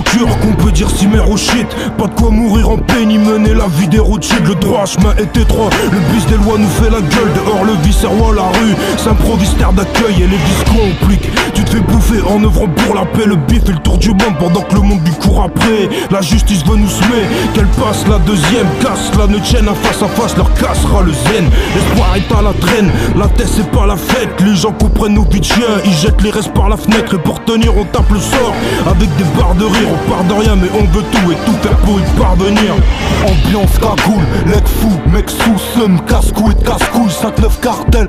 cœur qu'on peut dire si mère au shit. Pas de quoi mourir en paix ni mener la vie des Rothschild. Le droit chemin est étroit, le bis des lois nous fait la gueule. Dehors le vice-roi, la rue s'improvise terre d'accueil et les vis compliquent. Tu te fais bouffer en œuvrant pour la paix. Le bif fait le tour du monde pendant que le monde lui court après. La justice veut nous semer, qu'elle passe la deuxième. Casse-la, ne tienne à face, leur cassera le zen. L'espoir est à la traîne, la tête c'est pas la fête. Les gens comprennent nos vies de chiens, ils jettent les restes par la fenêtre. Et pour tenir on tape le sort, avec des barres de rire. On part de rien mais on veut tout et tout faire pour y parvenir. Ambiance cagoule, leg fou, mec sous seum, casse-cou et casse-couille, 5-9 cartel.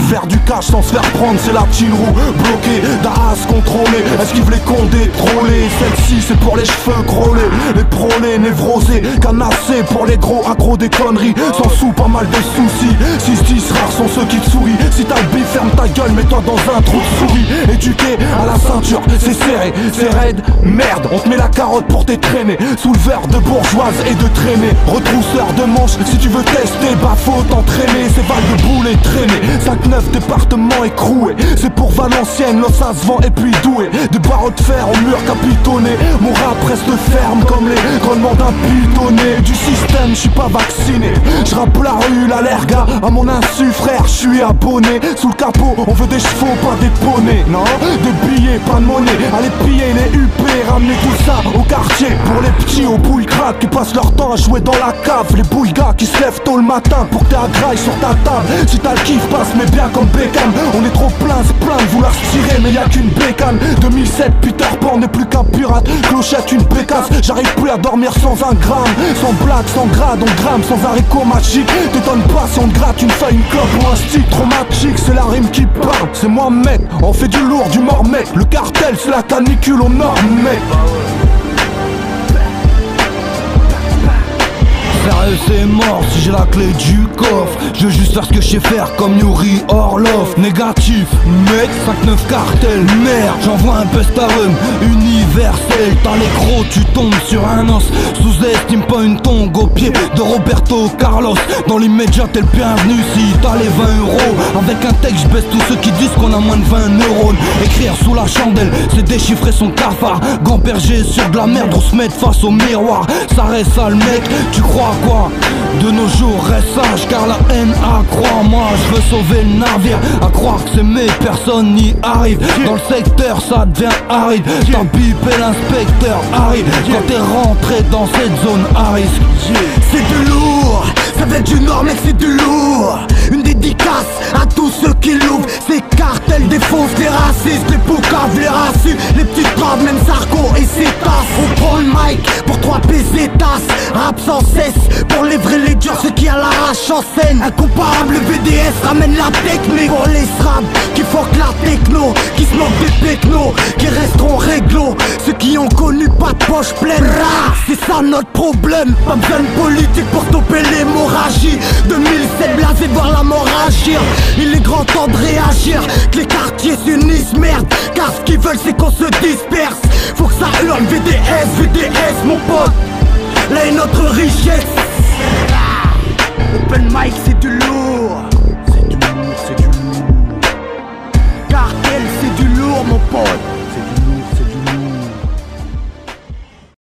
Faire du cash sans se faire prendre, c'est la petite roue. Bloqué, d'as contrôlé, esquive les condés, trollés. Celle-ci c'est pour les cheveux crôlés, les prôlés, névrosés, canassés pour les gros accros des conneries. Sans sous, pas mal de soucis, 6-10 rares sont ceux qui te sourient. Si t'as le bif, ferme ta gueule, mets-toi dans un trou de souris. Éduqué à la ceinture, c'est serré, c'est raide, merde. On te met la carotte pour t'étraîner, sous le verre de bourgeoise et de traîner. Retrousseur de manches, si tu veux tester, bah faut t'entraîner. C'est vague de boulet traîné, 5-9 départements écroués. C'est pour Valenciennes, Los Vent et puis Douai. Des barreaux de fer au mur capitonné. Mon rap reste ferme comme les grondements d'un pitonné. Du système, je suis pas vacciné. Je rappe la rue, l'allerga à mon insu, frère, je suis abonné. Sous le capot, on veut des chevaux, pas des poneys. Non, des billets, pas de monnaie. Allez piller les UP, ramener tout ça au quartier. Pour les petits aux bouilles crack qui passent leur temps à jouer dans la cave. Les bouilles gars qui se lèvent tôt le matin pour que t'aies à graille sur ta table. Si t'as le kiff, passe mais bien comme Beckham. On est trop plein, c'est plein de vouloir se tirer mais y'a qu'une bécane. 2007, Peter Pan n'est plus qu'un pirate. Clochette, une pécasse, j'arrive plus à dormir sans un gramme. Sans blague, sans grade, on grame, sans haricot magique. T'étonnes pas si on te gratte une feuille, une clope ou un stick. Traumatique, c'est la rime qui parle. C'est moi mec, on fait du lourd, du mort mec. Le cartel, c'est la canicule au nord mec. Sérieux c'est mort si j'ai la clé du coffre. Je veux juste faire ce que je sais faire comme Yuri Orlov. Négatif, mec, 5-9 cartel. Merde, j'envoie un pestarum universel. T'as les gros, tu tombes sur un os. Sous-estime pas une tongue au pied de Roberto Carlos. Dans l'immédiat t'es le bienvenu si t'as les 20 euros. Avec un texte je baisse tous ceux qui disent qu'on a moins de 20 neurones. Écrire sous la chandelle, c'est déchiffrer son cafard. Gamberger sur de la merde, on se met face au miroir. Ça reste sale mec, tu crois quoi? De nos jours reste sage car la haine accroît. Moi je veux sauver le navire, à croire que c'est mes personnes n'y arrivent. Dans le secteur ça devient aride. T'as bipé l'inspecteur arrive quand t'es rentré dans cette zone à risque. C'est du lourd, ça vient du nord mec, c'est du lourd. Une dédicace à tous ceux qui l'ouvrent. Ces cartels défoncent les racistes, les poucaves, les rassus, les petites traves, même Sarko et ses tasses. On prend le mic pour 3 pesetas. Rap sans cesse pour les vrais les durs, ceux qui à l'arrache en scène. Incomparable, le BDS ramène la technique. Pour les srabs qui font que la techno, qui se moquent des technos, qui resteront réglo. Ceux qui ont connu pas de poche pleine. C'est ça notre problème, pas besoin de politique pour stopper l'hémorragie. 2007 blasé de voir la mort agir. Il est grand temps de réagir, que les quartiers s'unissent merde. Car ce qu'ils veulent c'est qu'on se disperse. Faut que ça hurle VDS, VDS mon pote. Là est notre richesse. Open mic c'est du lourd. C'est du lourd, c'est du lourd. Cartel c'est du lourd mon pote.